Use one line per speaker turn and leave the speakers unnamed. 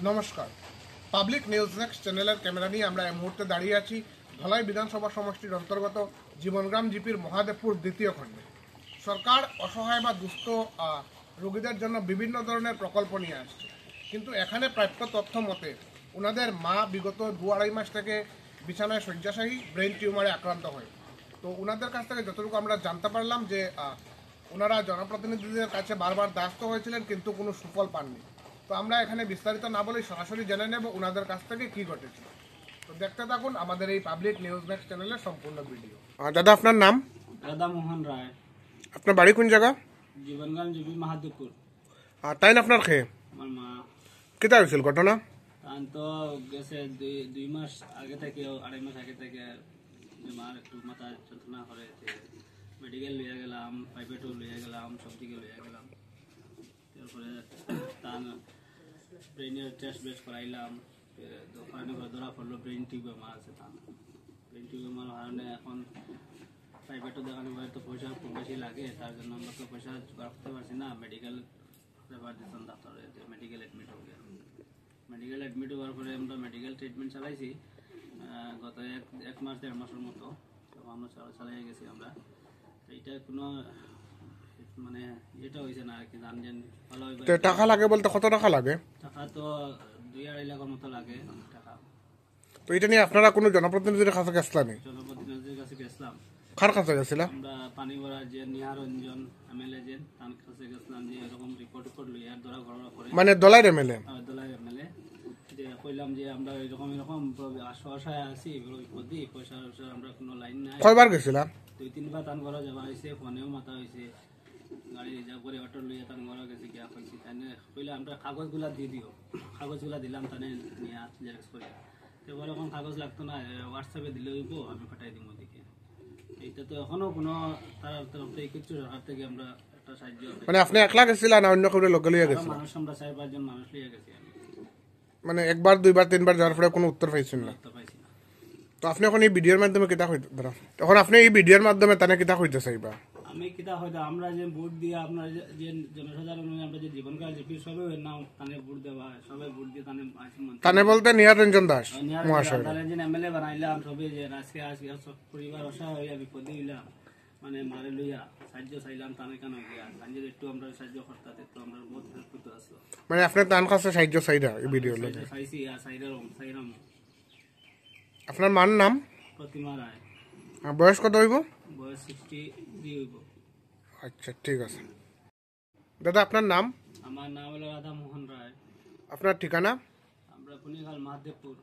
নমস্কার, public news next চ্যানেলের camera নিয়ে আমরা এই মুহূর্তে দাঁড়িয়ে আছি ধলাই বিধানসভা সমষ্টির অন্তর্গত জীবনগ্রাম জিপির মহাদেবপুর দ্বিতীয় খণ্ডে। সরকার অসহায় বা দুস্থ রোগীদের জন্য বিভিন্ন ধরনের প্রকল্প নিয়ে আসছে, কিন্তু এখানে প্রাপ্য তথ্য মতে ওনাদের মা বিগত 2-2.5 মাস থেকে বিছানায় শয্যাশায়ী ব্রেন টিউমারে আক্রান্ত হয়। তো ওনাদের কাছ থেকে যতটুকু আমরা জানতে পারলাম যে ওনারা জনপ্রতিনিধিদের কাছে বারবার দ্বারস্থ হয়েছিলেন, কিন্তু কোনো সুফল পাননি। তো আমরা এখানে বিস্তারিত না বলে সরাসরি জেনে নেব ওনাদের কাছ থেকে কি ঘটেছে। তো দেখতে থাকুন আমাদের এই পাবলিক নিউজ নেক্সট চ্যানেলের সম্পূর্ণ ভিডিও। দাদা, আপনার নাম?
রাধা মোহন রায়।
আপনার বাড়ি কোন জায়গা?
জীবনগ্রাম জিপি মহাদেবপুর।
তাই না আপনার খেয়ে
আমার মা
কেটা হয়েছিল ঘটনা?
তান তো গেছে 2 মাস আগে থেকে 2.5 মাস আগে থেকে মার একটু মাথা যন্ত্রণা করে মেডিকেল লিয়ে গেলাম, প্রাইভেটও লিয়ে গেলাম, সব দিকে লিয়ে গেলাম। তারপরে তার ব্রেনের টেস্ট বেস্ট করাইলাম, ওখানে ধরা পড়লো ব্রেন টিউমার আছে। তার ব্রেন টিউমার কারণে এখন প্রাইভেটও দেখানো হয়, তো পয়সা খুব বেশি লাগে, তার জন্য আমরা তো পয়সা জোগাড় করতে পারছি না। মেডিকেল রেফার দিতাম ডাক্তারে, মেডিকেল অ্যাডমিট হয়ে গেল। মেডিকেল অ্যাডমিট হওয়ার পরে আমরা মেডিকেল ট্রিটমেন্ট চালাইছি গত 1 মাস 1.5 মাসের মতো। তো আমরা চালাই গেছি আমরা। এইটা কোনো মানে এটা হয়েছে না আর কি, জানছেন ভালো হইবে।
টাকা লাগে বলতে কত টাকা লাগে?
টাকা তো 2-2.5 লাখের মতো লাগে টাকা।
তো এটা নিয়ে আপনারা কোনো জনপ্রতিনিধির কাছে গেছিলেন?
জনপ্রতিনিধির কাছে গেছিলাম।
কার কাছে গেছিলাম?
আমরা পানিগড়া যে নিহারঞ্জন এমএলএ যে তার কাছে গেছিলাম, যে এরকম রিপোর্ট লইয়া ধরা ঘটনা করে,
মানে দলাইর এমএলএ?
দলাই এমএলএ যে কইলাম যে আমরা এরকম আশায় আছি, বিপদে পয়সা আমরা কোনো লাইন নাই।
কয়বার গেছিলাম?
2-3 বার তান ঘরে যাওয়া হয়েছে, ফোনেও মাথা হয়েছে, গাড়ি রিজার্ভ করে অটো লইয়া তান ঘরে গেছে গিয়া কইছি। তাই কইলে আমরা কাগজগুলা দিয়ে দিও, কাগজগুলা দিলাম তানে নিয়ে জেরক্স করে। এবার এখন কাগজ লাগতো না, হোয়াটসঅ্যাপে দিলে হইব, আমি পাঠাই দিব ওদিকে। এইটা তো এখনো কোনো তার তরফ থেকে কিছু সরকার থেকে আমরা একটা সাহায্য।
মানে আপনি একলা গেছিলেন না অন্য কেউ লোকে লিয়ে গেছিলেন?
মানুষ আমরা 4-5 জন মানুষ লিয়ে গেছি।
মানে একবার 2বার 3বার যাওয়ার পরে কোনো উত্তর পাইছেন না?
পাইছি না।
তো আপনি এখন এই ভিডিওর মাধ্যমে কিতা কইতে ধরো, এখন আপনি এই ভিডিওর মাধ্যমে তানে কিতা কইতে চাইবা?
আমি কিতা হয়তো আমরা যে ভোট দিয়ে আপনার যে জনসাধারণ আমরা যে জীবনকাল জিপি সবাই নাম তানে ভোট দেওয়া হয়, সবাই ভোট দিয়ে
তানে বলতে নিহারঞ্জন দাস মহাশয়
এমএলএ বানাইলাম সবাই, যে আজকে পরিবার অসহায় হইয়া বিপদে হইলাম, মানে মারে লইয়া সাহায্য চাইলাম তানে কেন গিয়া সাহায্য একটু আমরা সাহায্য করতে একটু আমরা বহুত হেল্প করতে আসলো।
মানে আপনি তার কাছে সাহায্য চাইরা এই ভিডিও লাগে
চাইছি আর চাইরাম।
আপনার মার নাম?
প্রতিমা রায়।
বয়স কত হইব?
বয়স 63 হইব।
আচ্ছা, ঠিক আছে। দাদা, আপনার নাম?
আমার নাম হলো রাধা মোহন রায়।
আপনার ঠিকানা?
আমরা পুনিখাল মহাদেবপুর।